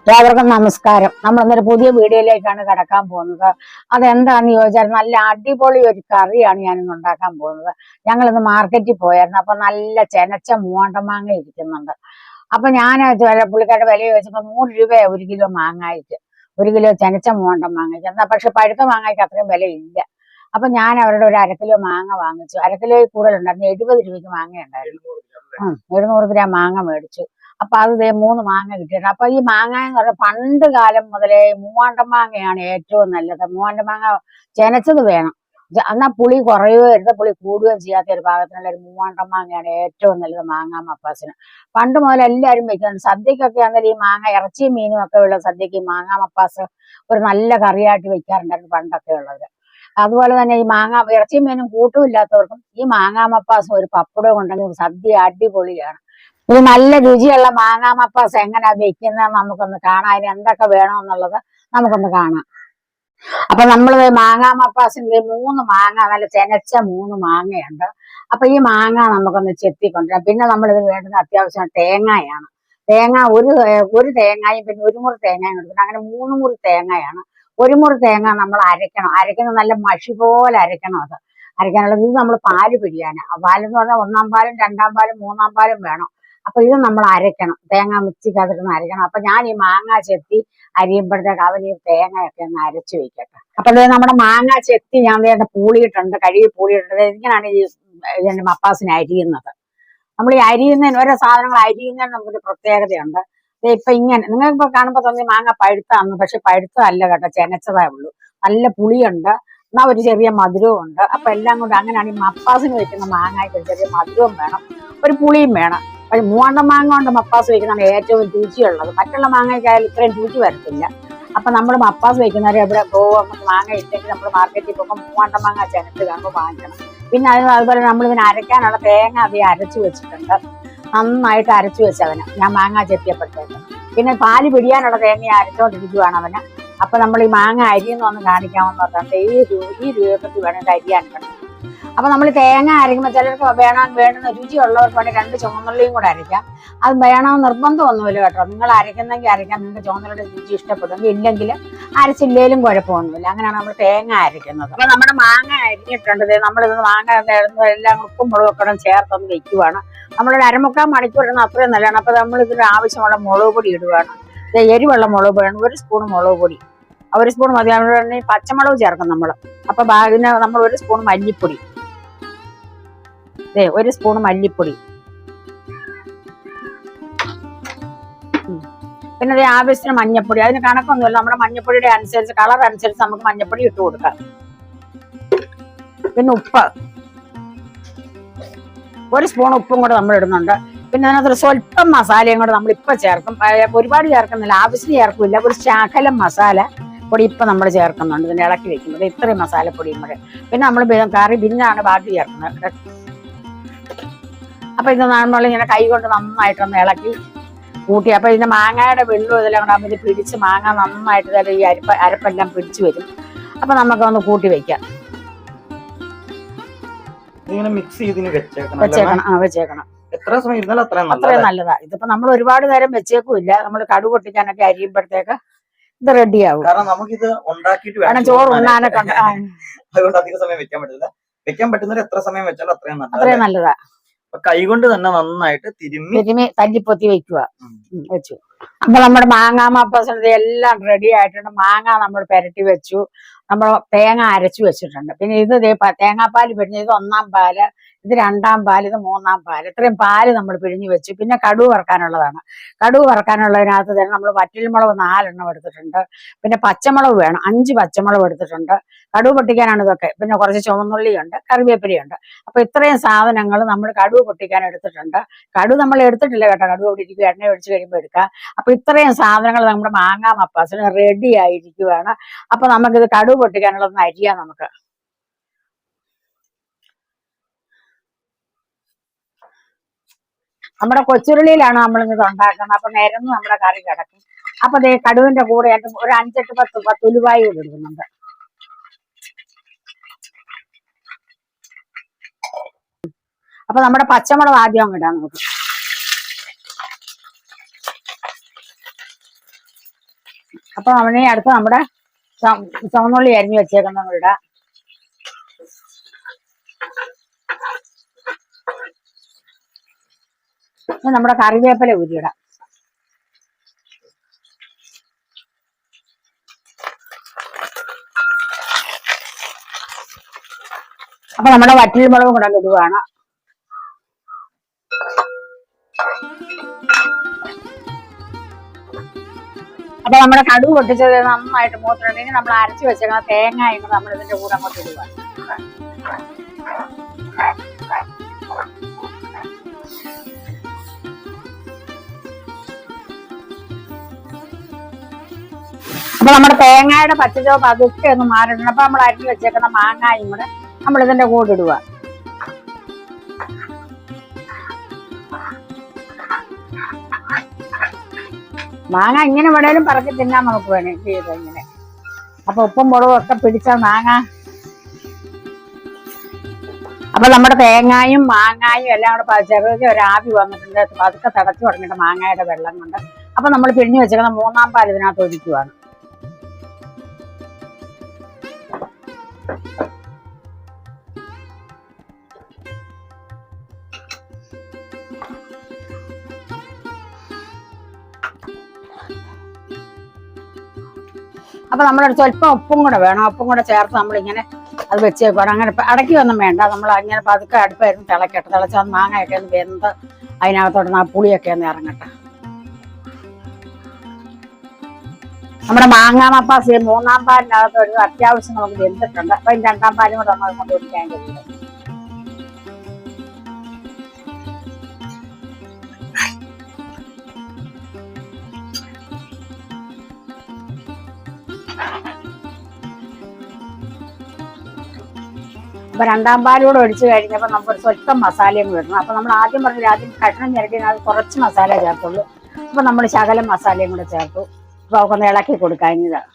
എല്ലാവർക്കും നമസ്കാരം. നമ്മൾ ഇന്നൊരു പുതിയ വീഡിയോയിലേക്കാണ് കടക്കാൻ പോകുന്നത്. അതെന്താന്ന് ചോദിച്ചാൽ നല്ല അടിപൊളി ഒരു കറിയാണ് ഞാനിന്ന് ഉണ്ടാക്കാൻ പോകുന്നത്. ഞങ്ങളിന്ന് മാർക്കറ്റിൽ പോയായിരുന്നു. അപ്പൊ നല്ല ചെനച്ച മൂവാണ്ടമാങ്ങ ഇരിക്കുന്നുണ്ട്. അപ്പൊ ഞാൻ പുള്ളിക്കാരുടെ വില ചോദിച്ചപ്പോ 100 രൂപയാ 1 കിലോ മാങ്ങായിട്ട്, 1 കിലോ ചെനച്ച മൂവാണ്ടമാങ്ങയ്ക്ക്. എന്നാ പക്ഷെ പഴുത്ത മാങ്ങയ്ക്ക് അത്രയും വിലയില്ല. അപ്പൊ ഞാൻ അവരുടെ ഒരു 1/2 കിലോ മാങ്ങ വാങ്ങിച്ചു. 1/2 കിലോയിൽ കൂടുതലുണ്ടായിരുന്നു. 70 രൂപയ്ക്ക് മാങ്ങ ഉണ്ടായിരുന്നു. 700 ഗ്രാം മാങ്ങ മേടിച്ചു. അപ്പൊ അത് 3 മാങ്ങ കിട്ടിയിട്ടുണ്ട്. അപ്പൊ ഈ മാങ്ങ എന്ന് പറഞ്ഞാൽ പണ്ട് കാലം മുതലേ മൂവാണ്ടൻ മാങ്ങയാണ് ഏറ്റവും നല്ലത്. മൂവാണ്ടൻ മാങ്ങ ചെനച്ചത് വേണം. എന്നാൽ പുളി കുറയുകയോ എടുത്ത പുളി കൂടുകയും ചെയ്യാത്ത ഒരു പാകത്തിനുള്ള ഒരു മൂവാണ്ടൻ മാങ്ങയാണ് ഏറ്റവും നല്ലത് മാങ്ങാ മപ്പാസിന്. പണ്ട് മുതൽ എല്ലാവരും വെക്കുന്നുണ്ട്. സദ്യക്കൊക്കെ ആണെങ്കിൽ ഈ മാങ്ങ ഇറച്ചിയും മീനും ഒക്കെ ഉള്ള സദ്യക്ക് ഈ മാങ്ങാ മപ്പാസ് ഒരു നല്ല കറിയായിട്ട് വെക്കാറുണ്ടായിരുന്നു പണ്ടൊക്കെ ഉള്ളവര്. അതുപോലെ തന്നെ ഈ മാങ്ങ ഇറച്ചിയും മീനും കൂട്ടുമില്ലാത്തവർക്കും ഈ മാങ്ങാ മപ്പാസും ഒരു പപ്പടവും ഉണ്ടെങ്കിൽ സദ്യ അടിപൊളിയാണ്. ഇത് നല്ല രുചിയുള്ള മാങ്ങാ മപ്പാസ് എങ്ങനെയാ വെക്കുന്നത് നമുക്കൊന്ന് കാണാം. അതിന് എന്തൊക്കെ വേണമെന്നുള്ളത് നമുക്കൊന്ന് കാണാം. അപ്പൊ നമ്മൾ മാങ്ങാ മപ്പാസിന്റെ 3 മാങ്ങ, നല്ല ചെനച്ച 3 മാങ്ങയുണ്ട്. അപ്പൊ ഈ മാങ്ങ നമുക്കൊന്ന് ചെത്തിക്കൊണ്ടുവരാം. പിന്നെ നമ്മളിത് വേണ്ടുന്ന അത്യാവശ്യം തേങ്ങയാണ്. തേങ്ങ ഒരു തേങ്ങയും പിന്നെ 1 മുറി തേങ്ങയും എടുക്കണം. അങ്ങനെ 3 മുറി തേങ്ങയാണ്. 1 മുറി തേങ്ങ നമ്മൾ അരയ്ക്കണം. നല്ല മഷി പോലെ അരയ്ക്കണം. അത് അരയ്ക്കാനുള്ളത് ഇത് നമ്മൾ പാല് പിഴിയാന്. പാലെന്ന് പറഞ്ഞാൽ 1-ാം പാലും 2-ാം പാലും 3-ാം പാലും വേണം. അപ്പൊ ഇത് നമ്മൾ അരയ്ക്കണം. തേങ്ങ മിക്സിക്കകത്തിട്ട് അരയ്ക്കണം. അപ്പൊ ഞാൻ ഈ മാങ്ങ ചെത്തി അരിയുമ്പോഴത്തേക്ക് അവൻ ഈ തേങ്ങയൊക്കെ ഒന്ന് അരച്ചു വെക്കട്ടെ. അപ്പൊ നമ്മുടെ മാങ്ങ ചെത്തി ഞാൻ വേണ്ട പൂളിയിട്ടുണ്ട്, കഴുകി പൂളിയിട്ടുണ്ട്. ഇങ്ങനെയാണ് ഈ മപ്പാസിന് അരിയുന്നത്. നമ്മൾ ഈ അരിയുന്നതിന് ഓരോ സാധനങ്ങൾ അരിയുന്നതിന് നമുക്കൊരു പ്രത്യേകതയുണ്ട്. ഇപ്പൊ ഇങ്ങനെ നിങ്ങളിപ്പോ കാണുമ്പോ തോന്നി മാങ്ങ പഴുത്താന്ന്, പക്ഷെ പഴുത്തതല്ല കേട്ടോ, ചെനച്ചതേ ഉള്ളൂ. നല്ല പുളിയുണ്ട്, എന്നാ ഒരു ചെറിയ മധുരവും ഉണ്ട്. അപ്പൊ എല്ലാം കൊണ്ട് അങ്ങനെയാണ് ഈ മപ്പാസിന് വെക്കുന്ന മാങ്ങയ്ക്ക് ഒരു ചെറിയ മധുരവും വേണം, ഒരു പുളിയും വേണം. പക്ഷെ മൂവാണ്ടൻ മാങ്ങ കൊണ്ട് മപ്പാസ് വയ്ക്കുന്നതാണ് ഏറ്റവും രുചിയുള്ളത്. മറ്റുള്ള മാങ്ങയ്ക്കായാലും ഇത്രയും രുചി വരത്തില്ല. അപ്പൊ നമ്മൾ മപ്പാസ് വയ്ക്കുന്നവരെ എവിടെ പോകും, നമുക്ക് മാങ്ങ ഇല്ലെങ്കിൽ നമ്മൾ മാർക്കറ്റിൽ പോകുമ്പോൾ മൂവാണ്ടൻ മാങ്ങ ചെനത്ത് കാണുമ്പോൾ വാങ്ങിക്കണം. പിന്നെ അതുപോലെ നമ്മൾ ഇതിന് അരയ്ക്കാനുള്ള തേങ്ങ അധികം അരച്ചു വെച്ചിട്ടുണ്ട്. നന്നായിട്ട് അരച്ചു വെച്ചവന് ഞാൻ മാങ്ങ ചെത്തിയപ്പോഴത്തേക്ക്. പിന്നെ പാല് പിടിയാനുള്ള തേങ്ങ അരച്ചോണ്ടിരിക്കുവാണ് അവന്. അപ്പൊ നമ്മൾ ഈ മാങ്ങ അരിയെന്നൊന്ന് കാണിക്കാമെന്ന് പറഞ്ഞിട്ട് ഈ രൂപത്തിൽ വേണം അരിയാൻ വേണം. അപ്പൊ നമ്മൾ തേങ്ങ അരയ്ക്കുമ്പോൾ ചിലർക്ക് വേണ്ടുന്ന രുചിയുള്ളവർക്ക് വേണ്ടി 2 ചുവന്നുള്ളിയും കൂടെ അരയ്ക്കാം. അത് വേണമെന്ന് നിർബന്ധമൊന്നുമില്ല കേട്ടോ. നിങ്ങൾ അരയ്ക്കുന്നെങ്കിൽ അരയ്ക്കാം, നിങ്ങൾക്ക് ചുവന്നുള്ളിയുടെ രുചി ഇഷ്ടപ്പെടുമെങ്കിൽ. ഇല്ലെങ്കിൽ അരച്ചില്ലേലും കുഴപ്പമൊന്നുമില്ല. അങ്ങനെയാണ് നമ്മൾ തേങ്ങ അരയ്ക്കുന്നത്. അപ്പൊ നമ്മുടെ മാങ്ങ അരിഞ്ഞിട്ടുണ്ട്. നമ്മളിത് മാങ്ങ എല്ലാം ഉപ്പും മുളകും ഒക്കെ ചേർത്തൊന്ന് വെക്കുവാണ്. നമ്മളൊരു 1/4 മണിക്കൂർ ഇടുന്ന അത്രയും നല്ലതാണ്. അപ്പൊ നമ്മൾ ഇതിന് ആവശ്യമുള്ള മുളക് പൊടി ഇടുവാണ്. എരിവുള്ള മുളക് പൊടിയാണ്, 1 സ്പൂൺ മുളക് പൊടി. 1 സ്പൂൺ മതി. അതുകൊണ്ട് പച്ചമുളക് ചേർക്കും നമ്മൾ. അപ്പൊ ഇതിന് നമ്മൾ 1 സ്പൂൺ മല്ലിപ്പൊടി, 1 സ്പൂൺ മല്ലിപ്പൊടി. പിന്നെ അതേ ആവശ്യത്തിന് മഞ്ഞപ്പൊടി. അതിന് കണക്കൊന്നുമില്ല. നമ്മുടെ മഞ്ഞപ്പൊടിയുടെ അനുസരിച്ച്, കളർ അനുസരിച്ച് നമുക്ക് മഞ്ഞപ്പൊടി ഇട്ട് കൊടുക്കാം. പിന്നെ ഉപ്പ്, 1 സ്പൂൺ ഉപ്പും കൂടെ നമ്മൾ ഇടുന്നുണ്ട്. പിന്നെ അതിനകത്ത് സ്വല്പം മസാലയും കൂടെ നമ്മൾ ഇപ്പൊ ചേർക്കും. ഒരുപാട് ചേർക്കുന്നില്ല, ആവശ്യത്തിന് ചേർക്കില്ല. ഒരു ശകലം മസാല പൊടി ഇപ്പൊ നമ്മൾ ചേർക്കുന്നുണ്ട്. ഇതിന് ഇളക്കി വെക്കുന്നത് ഇത്രയും മസാലപ്പൊടിയും കൂടെ. പിന്നെ നമ്മൾ കറി പിന്നാണ് ബാക്കി ചേർക്കുന്നത്. അപ്പൊ ഇത് നമ്മൾ ഇങ്ങനെ കൈ കൊണ്ട് നന്നായിട്ടൊന്ന് ഇളക്കി കൂട്ടി. അപ്പൊ ഇതിന്റെ മാങ്ങയുടെ വെള്ളം ഇതെല്ലാം കൂടെ ഇത് പിടിച്ച് മാങ്ങ നന്നായിട്ട് ഈ അരപ്പെല്ലാം പിടിച്ചു വരും. അപ്പൊ നമുക്കൊന്ന് കൂട്ടി വെക്കാം. വെച്ചേക്കണം. എത്ര സമയം ഇരുന്നാലും അത്രയും നല്ലതാ. ഇതിപ്പോ നമ്മൾ ഒരുപാട് നേരം വെച്ചേക്കുമില്ല. നമ്മൾ കടുക് പൊട്ടിക്കാനൊക്കെ അരിയുമ്പോഴത്തേക്ക് ഇത് റെഡിയാവും. കാരണം നമുക്കിത് ഉണ്ടാക്കിയിട്ട് വേണം ചോറ് ഉണ്ണാനൊക്കെ. അതുകൊണ്ട് അധിക സമയം വെക്കാൻ പറ്റില്ല. വെക്കാൻ പറ്റുന്നവർ എത്ര സമയം വെച്ചാലും അത്രയും നല്ലതാ. കൈകൊണ്ട് തന്നെ നന്നായിട്ട് തിരുമ്മി തല്ലിപ്പൊത്തി വെച്ചു. അപ്പൊ നമ്മുടെ മാങ്ങാ മപ്പാസിന്റെ എല്ലാം റെഡി ആയിട്ടുണ്ട്. മാങ്ങ നമ്മൾ പുരട്ടി വെച്ചു. നമ്മൾ തേങ്ങ അരച്ചു വെച്ചിട്ടുണ്ട്. പിന്നെ ഇത് തേങ്ങാപ്പാല് പിഴിഞ്ഞ്, ഇത് 1-ാം പാല്, ഇത് 2-ാം പാല്, ഇത് 3-ാം പാല്. ഇത്രയും പാല് നമ്മൾ പിഴിഞ്ഞു വെച്ചു. പിന്നെ കടുക് വറുക്കാനുള്ളതാണ്. കടുക് വറുക്കാനുള്ളതിനകത്ത് തന്നെ നമ്മൾ വറ്റൽമുളക് 4 എണ്ണം എടുത്തിട്ടുണ്ട്. പിന്നെ പച്ചമുളക് വേണം, 5 പച്ചമുളക് എടുത്തിട്ടുണ്ട്. കടുക് പൊട്ടിക്കാനാണ് ഇതൊക്കെ. പിന്നെ കുറച്ച് ചുവന്നുള്ളിയുണ്ട്, കറിവേപ്പിലയുണ്ട്. അപ്പൊ ഇത്രയും സാധനങ്ങൾ നമ്മൾ കടുക് പൊട്ടിക്കാൻ എടുത്തിട്ടുണ്ട്. കടുക് നമ്മൾ എടുത്തിട്ടില്ല കേട്ടോ. കടുക് അവിടെ ഇരിക്കും, എണ്ണ ഒഴിച്ച് കഴിയുമ്പോൾ എടുക്കാം. അപ്പൊ ഇത്രയും സാധനങ്ങൾ നമ്മുടെ മാങ്ങാ മപ്പാസിന് റെഡി ആയിരിക്കുവാണ്. അപ്പൊ നമുക്കിത് കടുക് പൊട്ടിക്കാനുള്ളതൊന്ന് അരിയാം. നമുക്ക് നമ്മുടെ കൊച്ചുരുളിയിലാണ് നമ്മളിത് ഉണ്ടാക്കുന്നത്. അപ്പൊ നേരം നമ്മുടെ കറി കിടക്കും. അപ്പൊ ദേ കടുവിന്റെ കൂടെ ഒരു 5-8-10 ഉലുവായി കൂടി ഇടുന്നുണ്ട്. അപ്പൊ നമ്മുടെ പച്ചമുളക് ആദ്യം അങ്ങ് ഇടാം നമുക്ക്. അപ്പൊ അവനെ അടുത്ത് നമ്മുടെ ചുവന്നുള്ളി അരിഞ്ഞു വെച്ചേക്കുന്ന ഇടാം. നമ്മുടെ കറിവേപ്പില ഊരിയിടാം. അപ്പൊ നമ്മുടെ വറ്റൽമുളകും കൂടെ ഇടുവാണ്. അപ്പൊ നമ്മുടെ കടുക് പൊട്ടിച്ചത് നന്നായിട്ട് മൂത്തിട്ടുണ്ടെങ്കിൽ നമ്മൾ അരച്ചു വെച്ചേക്കുന്ന തേങ്ങയും കൂടെ നമ്മൾ ഇതിന്റെ കൂടെ അങ്ങോട്ട് ഇടുക. അപ്പൊ നമ്മുടെ തേങ്ങയുടെ പച്ചച്ചോപ്പ് അതൊക്കെ ഒന്ന് മാറിയിട്ടുണ്ട്. അപ്പൊ നമ്മൾ അരിഞ്ഞു വെച്ചേക്കുന്ന മാങ്ങായും കൂടെ നമ്മൾ ഇതിന്റെ കൂടെ ഇടുക. മാങ്ങ ഇങ്ങനെ വേണേലും പറക്കി തിന്നാൻ നമുക്ക് വേണേ ചെയ്ത് ഇങ്ങനെ. അപ്പൊ ഉപ്പും മുളകും ഒക്കെ പിടിച്ച മാങ്ങ. അപ്പൊ നമ്മുടെ തേങ്ങായും മാങ്ങായും എല്ലാം കൂടെ ചെറുതായി ഒരു ആവി വന്നിട്ടുണ്ട്. പതുക്കെ തിളച്ചു തുടങ്ങിയിട്ട് മാങ്ങയുടെ വെള്ളം കൊണ്ട്. അപ്പൊ നമ്മൾ പിഴിഞ്ഞു വെച്ചേക്കുന്ന 3-ാം പാൽ ഇതിനകത്ത് ഒഴിക്കുവാണ്. അപ്പൊ നമ്മളൊരു സ്വല്പം ഉപ്പും കൂടെ വേണം. ഉപ്പും കൂടെ ചേർത്ത് നമ്മളിങ്ങനെ അത് വെച്ചേക്കണം. അങ്ങനെ അടയ്ക്കൊന്നും വേണ്ട. നമ്മൾ അങ്ങനെ പതുക്കെ അടുപ്പായിരുന്നു തിളക്കട്ടെ. തിളച്ചാൽ മാങ്ങയൊക്കെ ഒന്ന് വെന്ത് അതിനകത്തോട്ട് ആ പുളിയൊക്കെ ഒന്ന് ഇറങ്ങട്ടെ. നമ്മുടെ മാങ്ങാ മപ്പാസ് 3-ാം പാലിനകത്ത് ഒരു അത്യാവശ്യം നമുക്ക് വെന്തിട്ടുണ്ട്. അപ്പൊ 2-ാം പാലും കൂടെ നമ്മൾ കൊണ്ട് ഒഴിക്കാൻ കഴിയും. അപ്പൊ 2-ാം പാലൂടെ ഒഴിച്ചു കഴിഞ്ഞപ്പോ നമുക്ക് സ്വല്പം മസാലയും ഇടണം. അപ്പൊ നമ്മൾ ആദ്യം കഷ്ണം ഞെരക്കിയത് കുറച്ച് മസാല ചേർത്തുള്ളൂ. അപ്പൊ നമ്മൾ ശകലം മസാലയും കൂടെ ചേർത്തു. അപ്പൊ അതൊന്ന് ഇളക്കി കൊടുക്കാഞ്ഞതാണ്.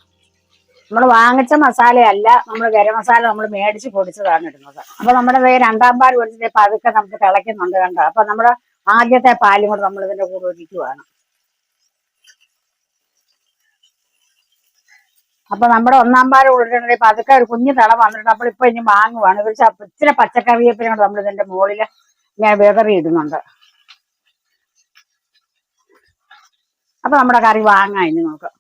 നമ്മൾ വാങ്ങിച്ച മസാലയല്ല, നമ്മൾ ഗരം മസാല നമ്മൾ മേടിച്ച് പൊടിച്ചതാണ് ഇടുന്നത്. അപ്പൊ നമ്മുടെ 2-ാം പാൽ ഒഴിച്ചിട്ട് പതുക്കെ നമുക്ക് തിളയ്ക്കുന്നുണ്ട് കണ്ടോ. അപ്പൊ നമ്മുടെ ആദ്യത്തെ പാലും കൂടെ നമ്മൾ ഇതിന്റെ കൂടെ ഒഴിക്കുവാണ്. അപ്പൊ നമ്മുടെ 1-ാം പാൽ കൊടുത്തിട്ടുണ്ടെങ്കിൽ പതുക്കെ ഒരു കുഞ്ഞു തിള വന്നിട്ട് നമ്മളിപ്പോ ഇനി വാങ്ങുവാണ്. ഇച്ചിരി പച്ചക്കറിവേപ്പിലും കൂടെ നമ്മൾ ഇതിന്റെ മുകളിൽ ഞാൻ വിതറി ഇടുന്നുണ്ട്. അപ്പൊ നമ്മുടെ കറി വാങ്ങാം ഇനി നമുക്ക്.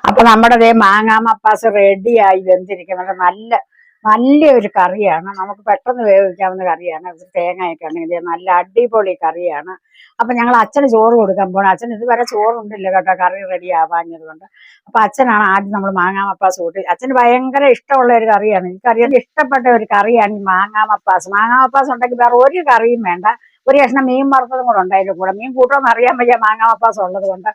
അപ്പൊ നമ്മുടെ മാങ്ങാ മപ്പാസ് റെഡിയായി വെന്തിരിക്കുന്നത്. നല്ലൊരു കറിയാണ്. നമുക്ക് പെട്ടെന്ന് വേവിക്കാവുന്ന കറിയാണ്. തേങ്ങയൊക്കെ ആണെങ്കിൽ നല്ല അടിപൊളി കറിയാണ്. അപ്പൊ ഞങ്ങൾ അച്ഛന് ചോറ് കൊടുക്കാൻ പോകണം. അച്ഛൻ ഇതുവരെ ചോറുണ്ടില്ല കേട്ടോ, കറി റെഡി ആവാഞ്ഞത് കൊണ്ട്. അപ്പൊ അച്ഛനാണ് ആദ്യം നമ്മൾ മാങ്ങാ മപ്പാസ് കൂട്ടി. അച്ഛന് ഭയങ്കര ഇഷ്ടമുള്ള ഒരു കറിയാണ്. എനിക്കറിയാൻ ഇഷ്ടപ്പെട്ട ഒരു കറിയാണ് ഈ മാങ്ങാ മപ്പാസ്. മാങ്ങാ മപ്പാസ് ഉണ്ടെങ്കിൽ വേറെ ഒരു കറിയും വേണ്ട. ഒരു കഷ്ണം മീൻ വറുത്തതും കൂടെ ഉണ്ടായതിന്റെ കൂടെ. മീൻ കൂട്ടമെന്ന് അറിയാൻ വയ്യ മാങ്ങാ മപ്പാസ് ഉള്ളത് കൊണ്ട്.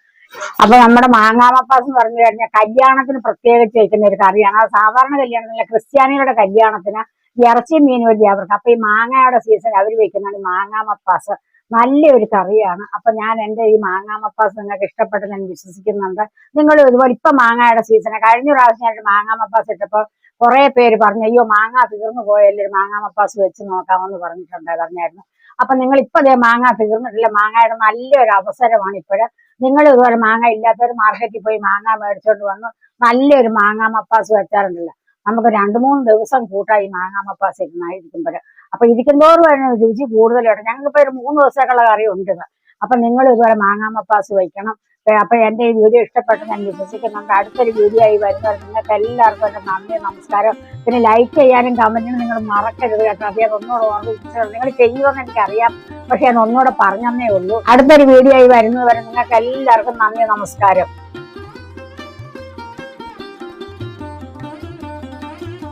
അപ്പൊ നമ്മുടെ മാങ്ങാ മപ്പാസ് എന്ന് പറഞ്ഞു കഴിഞ്ഞാൽ കല്യാണത്തിന് പ്രത്യേകിച്ച് വയ്ക്കുന്ന ഒരു കറിയാണ്. അത് സാധാരണ കല്യാണത്തില്ല, ക്രിസ്ത്യാനികളുടെ കല്യാണത്തിന് ഇറച്ചിയും മീനും വലിയ അവർക്ക്. അപ്പൊ ഈ മാങ്ങയുടെ സീസൺ അവർ വെക്കുന്നതാണ് ഈ മാങ്ങാ മപ്പാസ്. നല്ലൊരു കറിയാണ്. അപ്പൊ ഞാൻ എന്റെ ഈ മാങ്ങാ മപ്പാസ് നിങ്ങൾക്ക് ഇഷ്ടപ്പെട്ടെന്ന് ഞാൻ വിശ്വസിക്കുന്നുണ്ട്. നിങ്ങൾ ഇതുപോലെ ഇപ്പൊ മാങ്ങയുടെ സീസണ്. കഴിഞ്ഞ പ്രാവശ്യം ഞാൻ മാങ്ങാ മപ്പാസ് ഇട്ടപ്പോ കുറെ പേര് പറഞ്ഞു, അയ്യോ മാങ്ങ തീർന്നു പോയല്ലേ, മാങ്ങാ മപ്പാസ് വെച്ച് നോക്കാമെന്ന് പറഞ്ഞായിരുന്നു. അപ്പൊ നിങ്ങൾ ഇപ്പൊ മാങ്ങ തീർന്നിട്ടില്ല. മാങ്ങയുടെ നല്ലൊരു അവസരമാണ് ഇപ്പോഴ്. നിങ്ങൾ ഇതുപോലെ മാങ്ങ ഇല്ലാത്തവർ മാർക്കറ്റിൽ പോയി മാങ്ങ മേടിച്ചോണ്ട് വന്ന് നല്ലൊരു മാങ്ങാ മപ്പാസ് വെച്ചാറുണ്ടല്ലോ, നമുക്ക് 2-3 ദിവസം കൂട്ടാ ഈ മാങ്ങാ മപ്പാസ് ഇരുന്നായിരിക്കുമ്പോൾ. അപ്പൊ ഇരിക്കുന്തോറും അതിന് രുചി കൂടുതലുണ്ട്. ഞങ്ങൾക്കിപ്പോ ഒരു 3 ദിവസത്തേക്കുള്ള കറി ഉണ്ട്. അപ്പൊ നിങ്ങൾ ഇതുപോലെ മാങ്ങാ മപ്പാസ് വയ്ക്കണം. അപ്പൊ എന്റെ ഈ വീഡിയോ ഇഷ്ടപ്പെട്ട് ഞാൻ വിശ്വസിക്കുന്നുണ്ട്. അടുത്തൊരു വീഡിയോ ആയി വരുന്നത്. നിങ്ങൾക്ക് എല്ലാവർക്കും എന്റെ നന്ദി, നമസ്കാരം. പിന്നെ ലൈക്ക് ചെയ്യാനും കമന്റിനും നിങ്ങൾ മറക്കരുത് കേട്ടോ. അത് ഒന്നുകൂടെ ഓർമ്മിപ്പിച്ചത് നിങ്ങൾ ചെയ്യുമെന്ന് എനിക്കറിയാം, പക്ഷെ ഞാൻ ഒന്നുകൂടെ പറഞ്ഞതേ ഉള്ളൂ. അടുത്തൊരു വീഡിയോ ആയി വരുന്നത് വരെ നിങ്ങൾക്ക് എല്ലാവർക്കും നന്ദി, നമസ്കാരം.